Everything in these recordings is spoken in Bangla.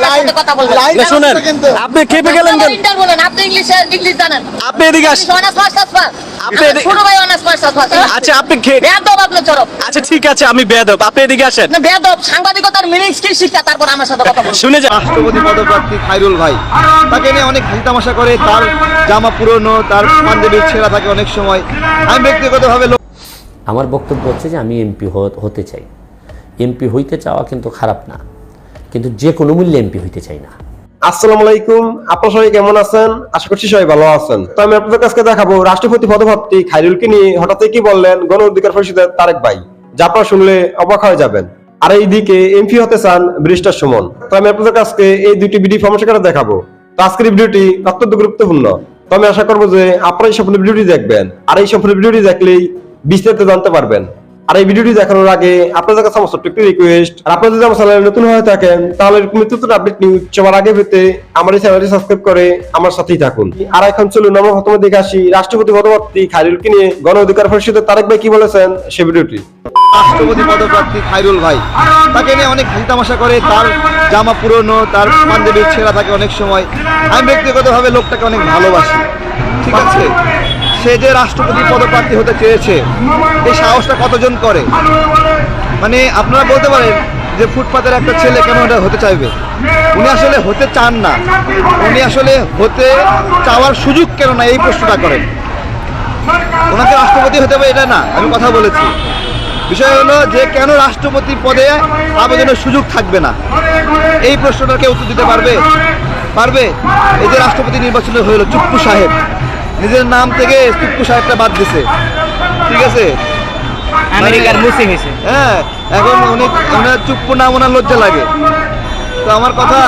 আমার সাথে কথা বলবেন। শুনেন, আপনি খেপে গেলেন কেন? ইন্টার বলেন, আপনি ইংলিশ জানেন। আপনি এদিকে আসেন। Honours masters pass. আপনি ছোট ভাই অনার্স মাস্টার্স পাস। আচ্ছা আপনি বেয়াদব আপনি চরম। আচ্ছা ঠিক আছে, আমি বেয়াদব, আপনি এদিকে আসেন। না বেয়াদব, সাংবাদিকতার মিনিংস কি শিক্ষা, তারপর আমার সাথে কথা বলবেন। শুনে যান। রাষ্ট্রপতি পদপ্রার্থী খায়রুল ভাই, তাকে নিয়ে অনেক হাসি তামাশা করে, তার জামা পুরনো, তার পাঞ্জাবির ছেঁড়া থাকে অনেক সময়। আমি ব্যক্তিগতভাবে আমার বক্তব্য হচ্ছে যে আমি এমপি হতে চাই। এমপি হইতে চাওয়া কিন্তু খারাপ না, কিন্তু যে কোনো মূল্যে এমপি হইতে চাই না। আসসালামু আলাইকুম, আপনারা সবাই কেমন আছেন? আশা করছি সবাই ভালো আছেন। তো আমি আপনাদের কাছে দেখাবো রাষ্ট্রপতি পদপ্রার্থী খায়রুলকে নিয়ে হঠাৎ কি বললেন গণ অধিকার পরিষদের তারেক ভাই, যা আপনারা শুনলে অবাক হয়ে যাবেন। আর এইদিকে এমপি হতে চান ব্যারিস্টার সুমন। তো আমি আপনাদের কাছে এই দুটি ভিডিও ফরমেশন করে দেখাবো। তো আজকের ভিডিওটি অত্যন্ত গুরুত্বপূর্ণ। তো আমি আশা করবো যে আপনারা এই সম্পূর্ণ ভিডিওটি দেখবেন, আর এই সম্পূর্ণ ভিডিওটি দেখলেই বিস্তারিত জানতে পারবেন। আর এই ভিডিওটি দেখানোর আগে আপনাদের কাছে আমার ছোট্ট একটি রিকোয়েস্ট, আর আপনারা যদি আমার চ্যানেলে নতুন হয়ে থাকেন তাহলে এরকম নতুন আপডেট নিউজ সবার আগে পেতে আমার এই চ্যানেলটি সাবস্ক্রাইব করে আমার সাথেই থাকুন। আর এখন চলুন আমরা প্রথমে দেখে আসি রাষ্ট্রপতি পদপ্রার্থী খায়রুলকে নিয়ে গণ অধিকার পরিষদের তারেক ভাই কি বলেছেন সে ভিডিওটি। রাষ্ট্রপতি পদপ্রার্থী খায়রুল ভাই, তাকে নিয়ে অনেক হাসি তামাশা করে, তার জামা পুরনো, তার পাঞ্জাবির ছেঁড়া থাকে অনেক সময়। আমি ব্যক্তিগতভাবে লোকটাকে অনেক ভালোবাসি, ঠিক আছে? সে যে রাষ্ট্রপতি পদপ্রার্থী হতে চেয়েছে, এই সাহসটা কতজন করে? মানে আপনারা বলতে পারেন যে ফুটপাতের একটা ছেলে কেন এটা হতে চাইবে? উনি আসলে হতে চান না, উনি আসলে হতে চাওয়ার সুযোগ কেন না, এই প্রশ্নটা করেন। ওনাকে রাষ্ট্রপতি হতে হবে এটা না, আমি কথা বলেছি। বিষয় হলো যে কেন রাষ্ট্রপতি পদে আবেদনের সুযোগ থাকবে না, এই প্রশ্নটা কেউ উত্তর দিতে পারবে? এই যে রাষ্ট্রপতি নির্বাচন হলো, চুপ্পু সাহেব নিজের নাম থেকে চুপ্পু সাহেবটা বাদ দিছে, ঠিক আছে? আমেরিকার মুসি হয়েছে। হ্যাঁ, এখন ওনার চুপ্পু নাম ওনার লজ্জা লাগে। তো আমার কথা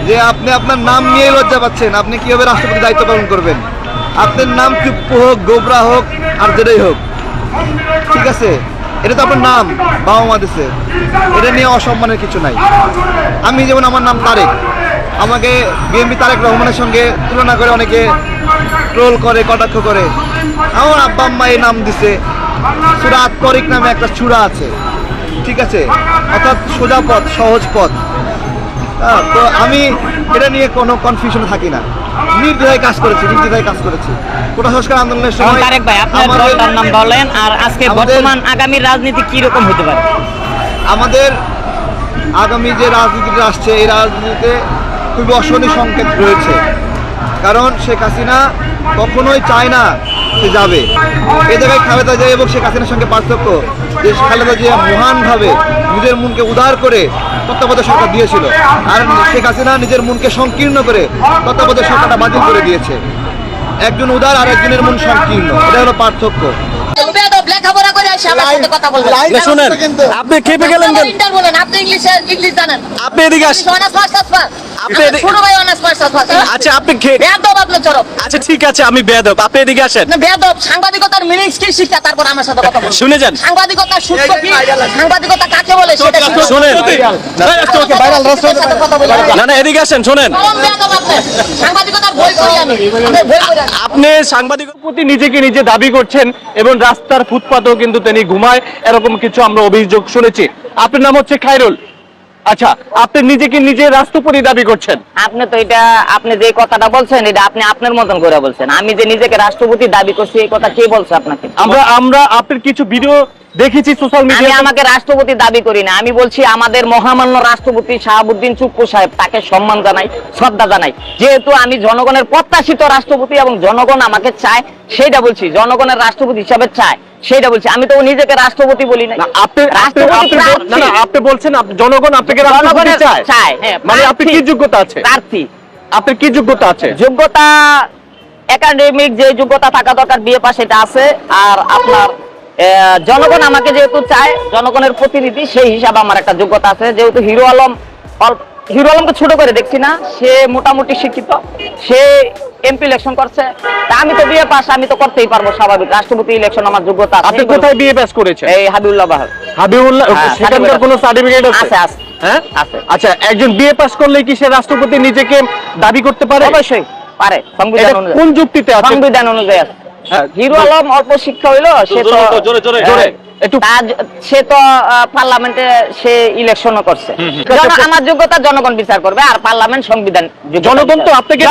যে আপনি আপনার নাম নিয়ে লজ্জা পাচ্ছেন, আপনি কিভাবে রাষ্ট্রপতি দায়িত্ব পালন করবেন? আপনার নাম চুপ্পু হোক, গোবরা হোক, আর যেটাই হোক, ঠিক আছে? এটা তো আপনার নাম, বাবা মা দিছে, এটা নিয়ে অসম্মানের কিছু নাই। আমি যেমন আমার নাম তারেক, আমাকে বিএনপি তারেক রহমানের সঙ্গে তুলনা করে অনেকে ট্রোল করে, কটাক্ষ করে। আমার আব্বা আম্মা এই নাম দিছে, সূরা আত-তরিক নামে একটা সূরা আছে, ঠিক আছে? অর্থাৎ সোজা পথ, সহজ পথ। তো আমি এটা নিয়ে কোনো কনফিউশনে থাকি না, নির্দ্বিধায় কাজ করেছি। কোটা সংস্কার আন্দোলনের সময় তারেক ভাই, আপনার দলটার নাম বলেন, আর আজকে বর্তমান আগামী রাজনীতি কি রকম হতে পারে? আমাদের আগামী যে রাজনীতিটা আসছে, এই রাজনীতিতে খুবই অশনি সংকেত রয়েছে। কারণ শেখ হাসিনা কখনোই চায় না সে যাবে। এই জায়গায় খালেদা জিয়া এবং শেখ হাসিনার সঙ্গে পার্থক্য যে খালেদা জিয়া মহানভাবে নিজের মনকে উদার করে তত্ত্বাবধায়ক সরকার দিয়েছিল, আর শেখ হাসিনা নিজের মনকে সংকীর্ণ করে তত্ত্বাবধায়ক সরকারটা বাতিল করে দিয়েছে। একজন উদার আর একজনের মন সংকীর্ণ, এটা হলো পার্থক্য। বেয়াদব, লেখাপড়া করে আসে আমার সাথে কথা বলবেন। শুনেন, আপনি খেপে গেলেন কেন? ইন্টার বলেন, আপনি ইংলিশ জানেন। আপনি এদিকে আসেন। Honours masters pass. আপনি ছোট ভাই অনার্স মাস্টার্স পাস। আচ্ছা আপনি বেয়াদব আপনি চরম। আচ্ছা ঠিক আছে, আমি বেয়াদব, আপনি এদিকে আসেন। না বেয়াদব, সাংবাদিকতার মিনিংস কি শিক্ষা, তারপর আমার সাথে কথা বলবেন। শুনে যান। সাংবাদিকতার সূত্র কি, সাংবাদিকতা কাকে বলে সেটা কি? শুনেন, কথা বলবেন। না এদিকে আসেন, শোনেন। চরম বেয়াদব আপনি। সাংবাদিকতার বই পড়ি আমি, আপনি বই পড়েন। আপনি সাংবাদিকের প্রতি নিজেকে নিজে দাবি করছেন এবং রাস্তার ফুটপাতেও কিন্তু তিনি ঘুমায়, এরকম কিছু আমরা অভিযোগ শুনেছি। আপনার নাম হচ্ছে খায়রুল। আচ্ছা, আপনি নিজেকে নিজে রাষ্ট্রপতি দাবি করছেন। আপনি তো এটা, আপনি যে কথাটা বলছেন এটা আপনি আপনার মতন করে বলছেন। আমি যে নিজেকে রাষ্ট্রপতি দাবি করছি, এই কথা কে বলছে আপনাকে? আমরা আপনার কিছু ভিডিও দেখেছি সোশ্যাল আমি মিডিয়ায়। আমাকে রাষ্ট্রপতি দাবি করি না, আমি বলছি আমাদের মহামান্য রাষ্ট্রপতি শাহাবুদ্দিন চুপ্পু সাহেব, তাকে সম্মান জানাই, শ্রদ্ধা জানাই। যেহেতু আমি জনগণের প্রত্যাশিত রাষ্ট্রপতি এবং জনগণ আমাকে চায়, সেইটা বলছি। জনগণের রাষ্ট্রপতি হিসাবে চায়, সেইটা বলছি। আমি তো নিজেকে রাষ্ট্রপতি বলি না। আপনি বলছেন জনগণ আপনাকে রাষ্ট্রপতি চায়, মানে আপনি কি যোগ্যতা আছে? প্রার্থী। আপনার কি যোগ্যতা আছে? যোগ্যতা একাডেমিক যে যোগ্যতা থাকা দরকার, বিএ পাস, এটা আছে। আর আপনার জনগণ আমাকে যেহেতু চায়, জনগণের প্রতিনিধি, সেই হিসাবে আমার একটা যোগ্যতা আছে। যেহেতু হিরো আলমকে ছোট করে দেখছি না, সে মোটামুটি শিক্ষিত, সে এমপি ইলেকশন করছে, তা আমি তো বিএ পাস, আমি তো করতেই পারবো স্বাভাবিক। রাষ্ট্রপতি ইলেকশন আমার যোগ্যতা আছে। আপনি কোথায় বিএ পাস করেছেন? এই হাবিবুল্লাহ বাহার। সেখানকার কোনো সার্টিফিকেট আছে? আছে। হ্যাঁ আছে। আচ্ছা, একজন বিএ পাস করলে কি সে রাষ্ট্রপতি নিজেকে দাবি করতে পারে? অবশ্যই পারে, সংবিধান অনুযায়ী। কোন যুক্তিতে আছে? সংবিধান অনুযায়ী আছে। হিরো আলম অল্প শিক্ষা হইলো, সে তো একটু সে তো পার্লামেন্টে সে ইলেকশনও করছে। আমার যোগ্যতা জনগণ বিচার করবে, আর পার্লামেন্ট সংবিধান। জনগণ তো আপনাকে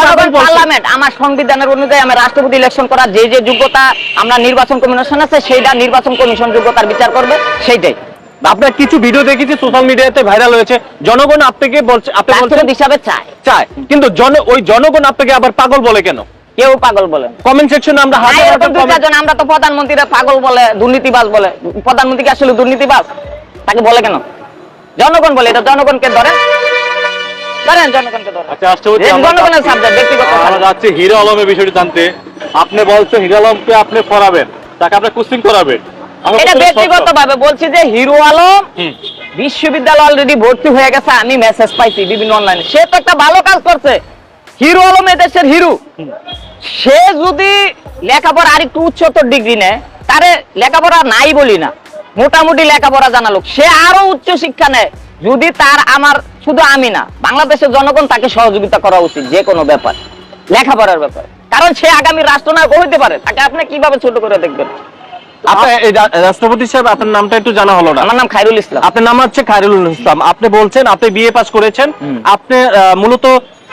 পার্লামেন্ট আমার সংবিধানের অনুযায়ী আমি রাষ্ট্রপতি ইলেকশন করার যে যে যোগ্যতা আমরা নির্বাচন কমিশন আছে, সেইটা নির্বাচন কমিশন যোগ্যতার বিচার করবে, সেইটাই। আপনার কিছু ভিডিও দেখেছি সোশ্যাল মিডিয়াতে ভাইরাল হয়েছে, জনগণ আপনাকে বলছে, আপনি বলছেন হিসাবে চায়, কিন্তু ওই জনগণ আপনাকে আবার পাগল বলে কেন? কেউ পাগল বলেন কমেন্ট সেকশনে আমরা আমরা তো প্রধানমন্ত্রীরা পাগল বলে, দুর্নীতিবাজ বলে। প্রধানমন্ত্রী কি আসলে দুর্নীতিবাজ? তাকে বলে কেন? জনগণ বলে। এটা জনগণকে ধরেন, জনগণকে ধরেন। আচ্ছা, রাষ্ট্রপতি জনগণের সাবজেক্ট, ব্যক্তিগত। আমরা যাচ্ছি হিরো আলমের বিষয়টি জানতে। আপনি বলছেন হিরো আলমকে আপনি পড়াবেন, তাকে আপনি কোচিং করাবেন। এটা ব্যক্তিগত ভাবে বলছি যে হিরো আলম বিশ্ববিদ্যালয় অলরেডি ভর্তি হয়ে গেছে, আমি মেসেজ পাইছি বিভিন্ন অনলাইনে। সে তো একটা ভালো কাজ করছে। হিরো আলম এদেশের হিরো। সে যদি লেখাপড়া আর একটু উচ্চতর ডিগ্রি নেয়, তারে লেখাপড়া নাই বলি না, মোটামুটি লেখাপড়া জানা লোক, সে আরো উচ্চ শিক্ষা নেয়, যদি তার আমার শুধু আমি না, বাংলাদেশের জনগণ তাকে সহযোগিতা করা উচিত যে কোনো ব্যাপার, লেখাপড়ার ব্যাপারে। কারণ সে আগামী রাষ্ট্রনায়ক হইতে পারে। তাকে আপনি কিভাবে ছোট করে দেখবেন? রাষ্ট্রপতি সাহেব, আপনার নামটা একটু জানা হলো না। আমার নাম খায়রুল ইসলাম। আপনার নাম হচ্ছে খায়রুল ইসলাম। আপনি বলছেন আপনি বিএ পাস করেছেন, আপনি মূলত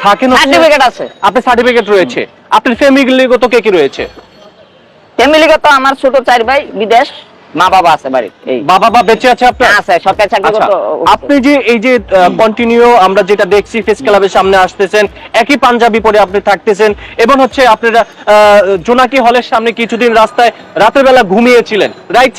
থাকেন, সার্টিফিকেট আছে, আপনার সার্টিফিকেট রয়েছে। আপনার ফ্যামিলিগত কে কি রয়েছে? ফ্যামিলিগত আমার ছোট 4 ভাই বিদেশ, মা বাবা আছে বাড়ি। এই বাবা বেঁচে আছে আপনার? আছে, সরকারি চাকরি করতে। আপনি যে এই যে কন্টিনিউ আমরা যেটা দেখছি ফেস ক্লাবের সামনে আসতেছেন, একই পাঞ্জাবি পরে আপনি থাকতেছেন, এবং হচ্ছে আপনারা জোনাকি হলের সামনে কিছুদিন রাস্তায় রাতের বেলা ঘুমিয়েছিলেন, রাইট?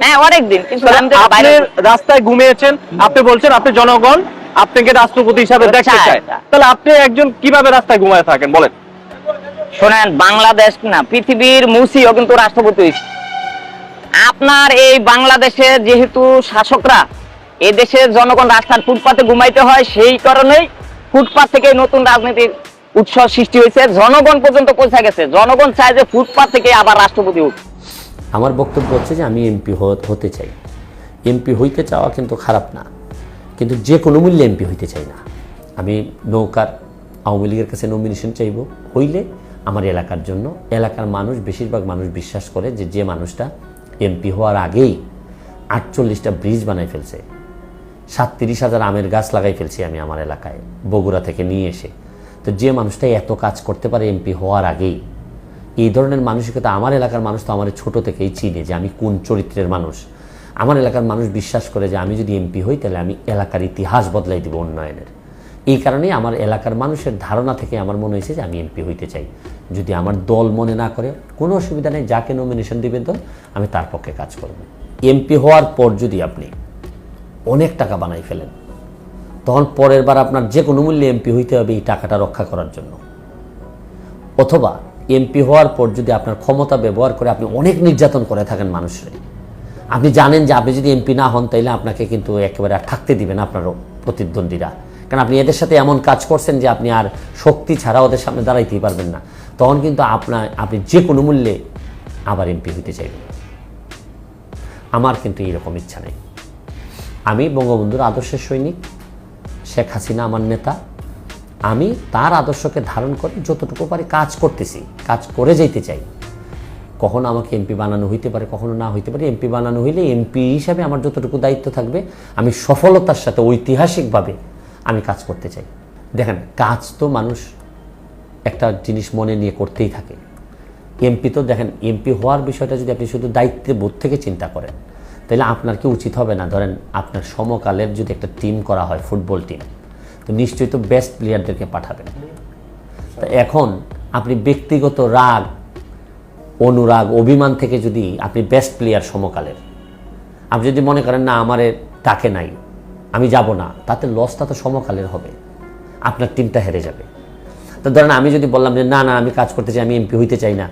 হ্যাঁ, অনেকদিন। কিন্তু আপনি রাস্তায় ঘুমিয়েছেন, আপনি বলছেন আপনি জনগণ আপনাকে রাষ্ট্রপতি হিসাবে দেখতে চায়, তাহলে আপনি একজন কিভাবে রাস্তায় ঘুমায় থাকেন বলেন? শোনেন, বাংলাদেশ না পৃথিবীর মুসিও কিন্তু রাষ্ট্রপতি হয়েছে। আপনার এই বাংলাদেশে যেহেতু শাসকরা, এই দেশের জনগণ রাস্তার ফুটপাতে ঘুমাইতে হয়, সেই কারণেই ফুটপাত থেকে নতুন রাজনীতির উৎস সৃষ্টি হয়েছে, জনগণ পর্যন্ত পৌঁছে গেছে। জনগণ চায় যে ফুটপাত থেকে আবার রাষ্ট্রপতি হোক। আমার বক্তব্য হচ্ছে যে আমি এমপি হতে চাই। এমপি হইতে চাওয়া কিন্তু খারাপ না, কিন্তু যে কোনো মূল্যে এমপি হইতে চাই না। আমি নৌকার আওয়ামী লীগের কাছে নমিনেশন চাইব, হইলে আমার এলাকার জন্য। এলাকার মানুষ, বেশিরভাগ মানুষ বিশ্বাস করে যে যে মানুষটা এমপি হওয়ার আগেই 48টা ব্রিজ বানাই ফেলছে, 37,000 আমের গাছ লাগাই ফেলছি আমি আমার এলাকায় বগুড়া থেকে নিয়ে এসে, তো যে মানুষটা এত কাজ করতে পারে এমপি হওয়ার আগেই, এই ধরনের মানসিকতা আমার এলাকার মানুষ তো আমার ছোট থেকেই চিনে যে আমি কোন চরিত্রের মানুষ। আমার এলাকার মানুষ বিশ্বাস করে যে আমি যদি এমপি হই তাহলে আমি এলাকার ইতিহাস বদলাই দিব উন্নয়নের। এই কারণেই আমার এলাকার মানুষের ধারণা থেকে আমার মনে হয়েছে যে আমি এমপি হইতে চাই। যদি আমার দল মনে না করে, কোনো অসুবিধা নেই, যাকে নমিনেশন দিবে দল, আমি তার পক্ষে কাজ করব। এমপি হওয়ার পর যদি আপনি অনেক টাকা বানাই ফেলেন, তখন পরের বার আপনার যে কোনো মূল্যে এমপি হইতে হবে এই টাকাটা রক্ষা করার জন্য। অথবা এমপি হওয়ার পর যদি আপনার ক্ষমতা ব্যবহার করে আপনি অনেক নির্যাতন করে থাকেন মানুষের, আপনি জানেন যে আপনি যদি এমপি না হন তাইলে আপনাকে কিন্তু একেবারে আর থাকতে দিবেন আপনার প্রতিদ্বন্দ্বীরা, কারণ আপনি এদের সাথে এমন কাজ করছেন যে আপনি আর শক্তি ছাড়া ওদের সামনে দাঁড়াইতেই পারবেন না, তখন কিন্তু আপনি যে কোনো মূল্যে আবার এমপি হইতে চাইবেন। আমার কিন্তু এইরকম ইচ্ছা নেই। আমি বঙ্গবন্ধুর আদর্শের সৈনিক, শেখ হাসিনা আমার নেতা, আমি তার আদর্শকে ধারণ করে যতটুকু পারি কাজ করতেছি, কাজ করে যেতে চাই। কখনো আমাকে এমপি বানানো হইতে পারে, কখনো না হইতে পারে। এমপি বানানো হইলে এমপি হিসাবে আমার যতটুকু দায়িত্ব থাকবে আমি সফলতার সাথে ঐতিহাসিকভাবে আমি কাজ করতে চাই। দেখেন, কাজ তো মানুষ একটা জিনিস মনে নিয়ে করতেই থাকে। এমপি তো দেখেন, এমপি হওয়ার বিষয়টা যদি আপনি শুধু দায়িত্ববোধ থেকে চিন্তা করেন, তাহলে আপনার কি উচিত হবে না, ধরেন আপনার সমকালের যদি একটা টিম করা হয়, ফুটবল টিম, তো নিশ্চয়ই তো বেস্ট প্লেয়ারদেরকে পাঠাবেন। তা এখন আপনি ব্যক্তিগত রাগ, অনুরাগ, অভিমান থেকে যদি আপনি বেস্ট প্লেয়ার সমকালের, আপনি যদি মনে করেন না আমারে তাকে নাই, আমি যাব না, তাতে লসটা তো সমকালের হবে, আপনার টিমটা হেরে যাবে। তো ধরেন আমি যদি বললাম যে না না আমি কাজ করতে চাই, আমি এমপি হইতে চাই না,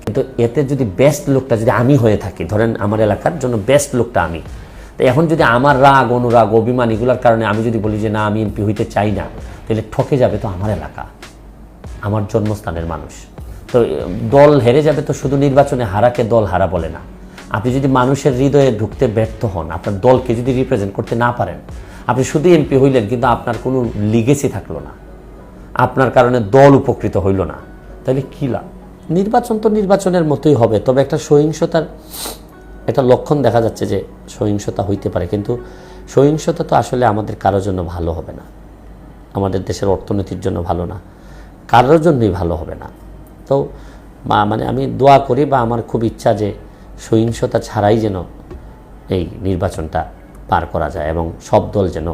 কিন্তু এতে যদি বেস্ট লোকটা যদি আমি হয়ে থাকি, ধরেন আমার এলাকার জন্য বেস্ট লোকটা আমি, তো এখন যদি আমার রাগ, অনুরাগ, অভিমান এগুলোর কারণে আমি যদি বলি যে না আমি এমপি হইতে চাই না, তাহলে ঠকে যাবে তো আমার এলাকা, আমার জন্মস্থানের মানুষ। তো দল হেরে যাবে, তো শুধু নির্বাচনে হারাকে দল হারা বলে না। আপনি যদি মানুষের হৃদয়ে ঢুকতে ব্যর্থ হন, আপনার দলকে যদি রিপ্রেজেন্ট করতে না পারেন, আপনি শুধু এমপি হইলেন কিন্তু আপনার কোনো লিগেসি থাকলো না, আপনার কারণে দল উপকৃত হইল না, তাহলে কী লাভ? নির্বাচন তো নির্বাচনের মতোই হবে, তবে একটা সহিংসতার একটা লক্ষণ দেখা যাচ্ছে যে সহিংসতা হইতে পারে, কিন্তু সহিংসতা তো আসলে আমাদের কারোর জন্য ভালো হবে না, আমাদের দেশের অর্থনীতির জন্য ভালো না, কারোর জন্যই ভালো হবে না। তো মানে আমি দোয়া করি বা আমার খুব ইচ্ছা যে সহিংসতা ছাড়াই যেন এই নির্বাচনটা পার করা যায় এবং সব দল যেন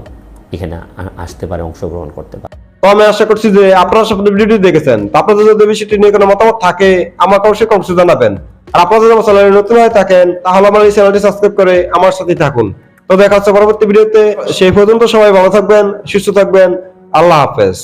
এখানে আসতে পারে, অংশগ্রহণ করতে পারে। তো আমি আশা করছি যে আপনারা সব ভিডিওটি দেখেছেন। তো আপনাদের যদি বিষয়টি নিয়ে কোনো মতামত থাকে আমাকে অবশ্যই কমেন্টে জানাবেন। আর আপনারা যদি আমার চ্যানেলে নতুন হয়ে থাকেন তাহলে আমার এই চ্যানেলটি সাবস্ক্রাইব করে আমার সাথেই থাকুন। তো দেখা হচ্ছে পরবর্তী ভিডিওতে। সেই পর্যন্ত সবাই ভালো থাকবেন, সুস্থ থাকবেন। আল্লাহ হাফেজ।